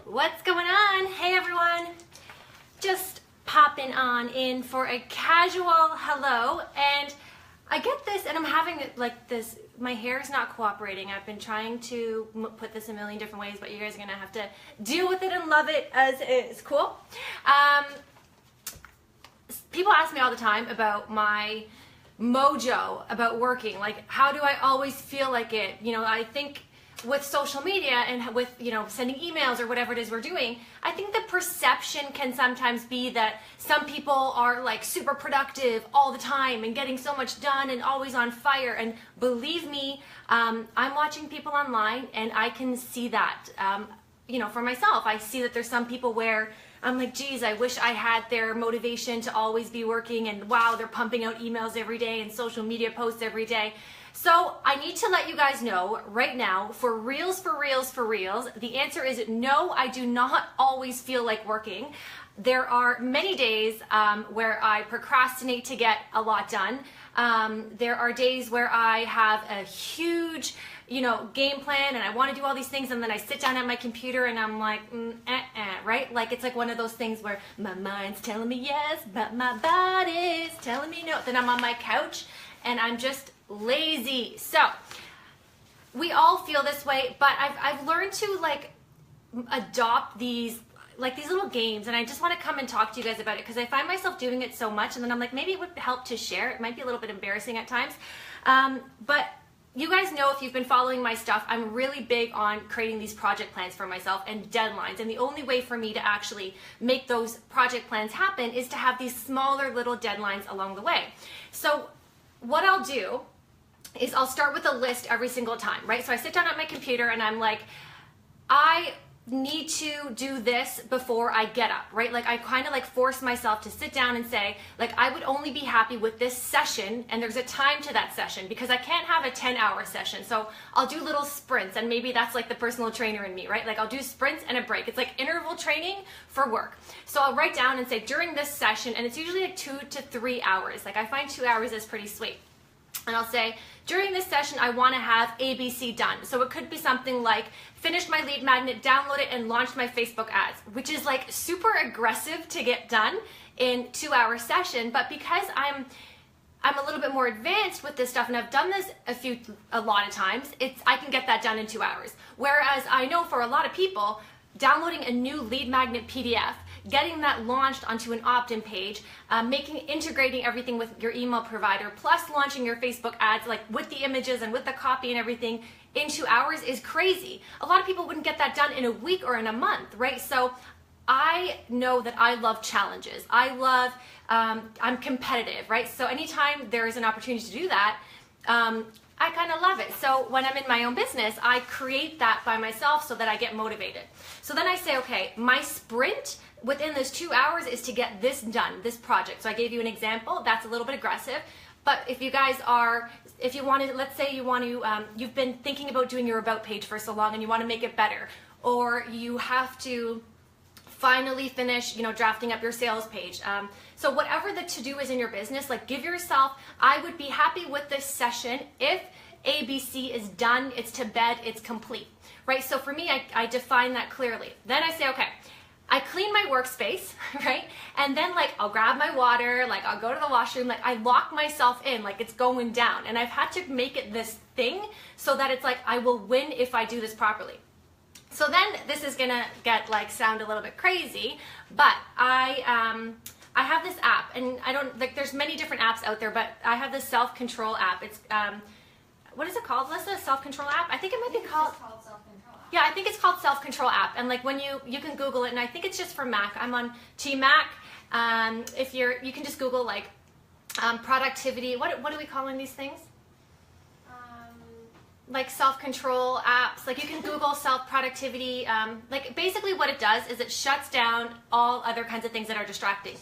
What's going on? Hey everyone, just popping on in for a casual hello. And I get this and I'm having like this, my hair is not cooperating. I've been trying to put this a million different ways, but you guys are gonna have to deal with it and love it as is. Cool. People ask me all the time about my mojo about working, like how do I always feel like it? You know, I think with social media and with, you know, sending emails or whatever it is we're doing, I think the perception can sometimes be that some people are like super productive all the time and getting so much done and always on fire. And believe me, I'm watching people online and I can see that, you know, for myself. I see that there's some people where I'm like, geez, I wish I had their motivation to always be working, and wow, they're pumping out emails every day and social media posts every day. So I need to let you guys know right now, for reals, the answer is no, I do not always feel like working. There are many days where I procrastinate to get a lot done. There are days where I have a huge, you know, game plan and I want to do all these things, and then I sit down at my computer and I'm like, right? Like it's like one of those things where my mind's telling me yes, but my body's telling me no. Then I'm on my couch and I'm just lazy. So we all feel this way, but I've learned to like adopt these little games, and I just want to come and talk to you guys about it because I find myself doing it so much, and then I'm like, maybe it would help to share. It might be a little bit embarrassing at times, but you guys know, if you've been following my stuff, I'm really big on creating these project plans for myself and deadlines, and the only way for me to actually make those project plans happen is to have these smaller little deadlines along the way. So what I'll do is I'll start with a list every single time, right? So I sit down at my computer and I'm like, I need to do this before I get up, right? Like I kind of like force myself to sit down and say, like, I would only be happy with this session, and there's a time to that session because I can't have a 10-hour session. So I'll do little sprints, and maybe that's like the personal trainer in me, right? Like I'll do sprints and a break. It's like interval training for work. So I'll write down and say during this session, and it's usually like 2 to 3 hours. Like I find 2 hours is pretty sweet. And I'll say, during this session, I want to have ABC done. So it could be something like finish my lead magnet, download it, and launch my Facebook ads, which is like super aggressive to get done in 2-hour session. But because I'm a little bit more advanced with this stuff, and I've done this a lot of times, I can get that done in 2 hours. Whereas I know for a lot of people, downloading a new lead magnet PDF, getting that launched onto an opt-in page, integrating everything with your email provider, plus launching your Facebook ads, like with the images and with the copy and everything in 2 hours is crazy. A lot of people wouldn't get that done in a week or in a month, right? So I know that I love challenges. I'm competitive, right? So anytime there is an opportunity to do that, I kind of love it. So when I'm in my own business, I create that by myself so that I get motivated. So then I say, okay, my sprint within those 2 hours is to get this done, this project. So I gave you an example. That's a little bit aggressive. But if you guys are, if you want to, let's say you want to, you've been thinking about doing your about page for so long and you want to make it better, or you have to finally finish, you know, drafting up your sales page. So whatever the to-do is in your business, like give yourself, I would be happy with this session if ABC is done, it's to bed, it's complete, right? So for me, I define that clearly. Then I say, okay, I clean my workspace, right? And then like I'll grab my water, like I'll go to the washroom, like I lock myself in, like it's going down. And I've had to make it this thing so that it's like I will win if I do this properly. So then this is gonna get like sound a little bit crazy, but I have this app, and I don't like, there's many different apps out there, but I have this self-control app. It's what is it called, Melissa? Self-control app? I think it might be called self-control app. Yeah, I think it's called self-control app. And like when you can Google it, and I think it's just for Mac. I'm on Team Mac. If you can just Google like productivity. What are we calling these things? Like self-control apps. Like you can Google self-productivity. Like basically what it does is it shuts down all other kinds of things that are distracting.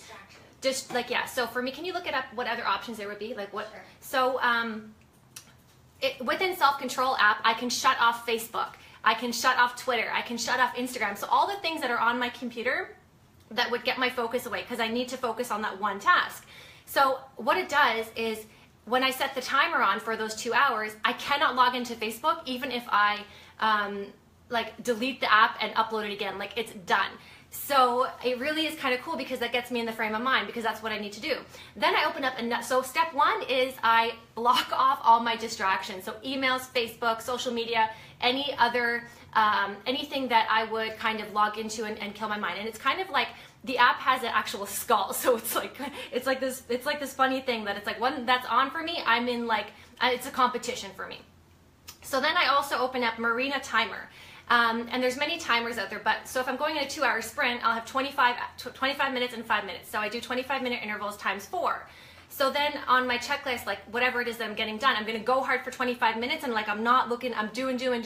Just like, yeah. So for me, can you look it up what other options there would be? Like what? Sure. So within self-control app, I can shut off Facebook. I can shut off Twitter. I can shut off Instagram. So all the things that are on my computer that would get my focus away because I need to focus on that one task. So what it does is when I set the timer on for those 2 hours, I cannot log into Facebook even if I like delete the app and upload it again. Like it's done. So it really is kind of cool because that gets me in the frame of mind because that's what I need to do. Then I open up so step one is I block off all my distractions. So emails, Facebook, social media, any other, anything that I would kind of log into and kill my mind. And it's kind of like the app has an actual skull. So it's like this funny thing that it's like when that's on for me, I'm in like, it's a competition for me. So then I also open up Mirena Timer. And there's many timers out there, but so if I'm going in a 2-hour sprint, I'll have 25 minutes and 5 minutes. So I do 25-minute intervals times 4. So then on my checklist, like whatever it is that I'm getting done, I'm going to go hard for 25 minutes and like I'm not looking, I'm doing, and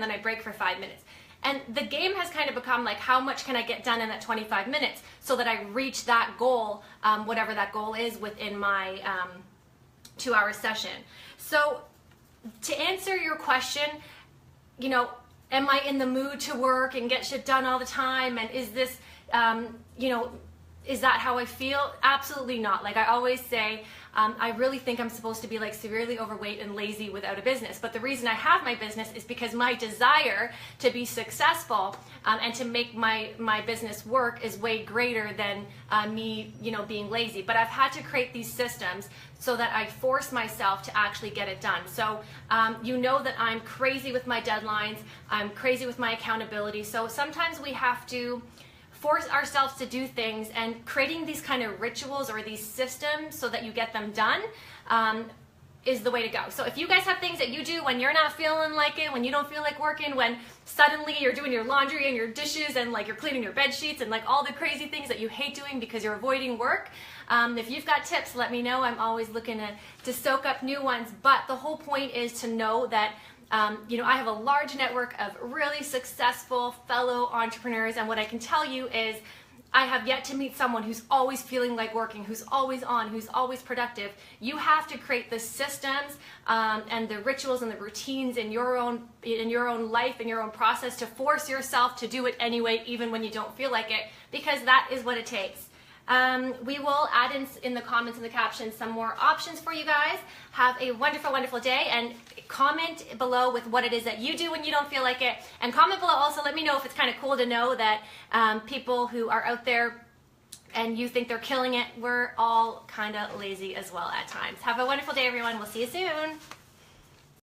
then I break for 5 minutes. And the game has kind of become like how much can I get done in that 25 minutes so that I reach that goal, whatever that goal is within my 2-hour session. So to answer your question, you know, am I in the mood to work and get shit done all the time? And is this, you know, is that how I feel? Absolutely not. Like I always say, I really think I'm supposed to be like severely overweight and lazy without a business. But the reason I have my business is because my desire to be successful and to make my business work is way greater than me, you know, being lazy. But I've had to create these systems so that I force myself to actually get it done. So you know that I'm crazy with my deadlines. I'm crazy with my accountability. So sometimes we have to force ourselves to do things, and creating these kind of rituals or these systems so that you get them done is the way to go. So if you guys have things that you do when you're not feeling like it, when you don't feel like working, when suddenly you're doing your laundry and your dishes and like you're cleaning your bed sheets and like all the crazy things that you hate doing because you're avoiding work, if you've got tips, let me know. I'm always looking to soak up new ones. But the whole point is to know that you know, I have a large network of really successful fellow entrepreneurs, and what I can tell you is I have yet to meet someone who's always feeling like working, who's always on, who's always productive. You have to create the systems and the rituals and the routines in your own life, in your own process, to force yourself to do it anyway, even when you don't feel like it, because that is what it takes. We will add in the comments and the captions some more options for you guys. Have a wonderful, wonderful day, and comment below with what it is that you do when you don't feel like it. And comment below also, let me know if it's kind of cool to know that people who are out there and you think they're killing it, we're all kind of lazy as well at times. Have a wonderful day, everyone. We'll see you soon.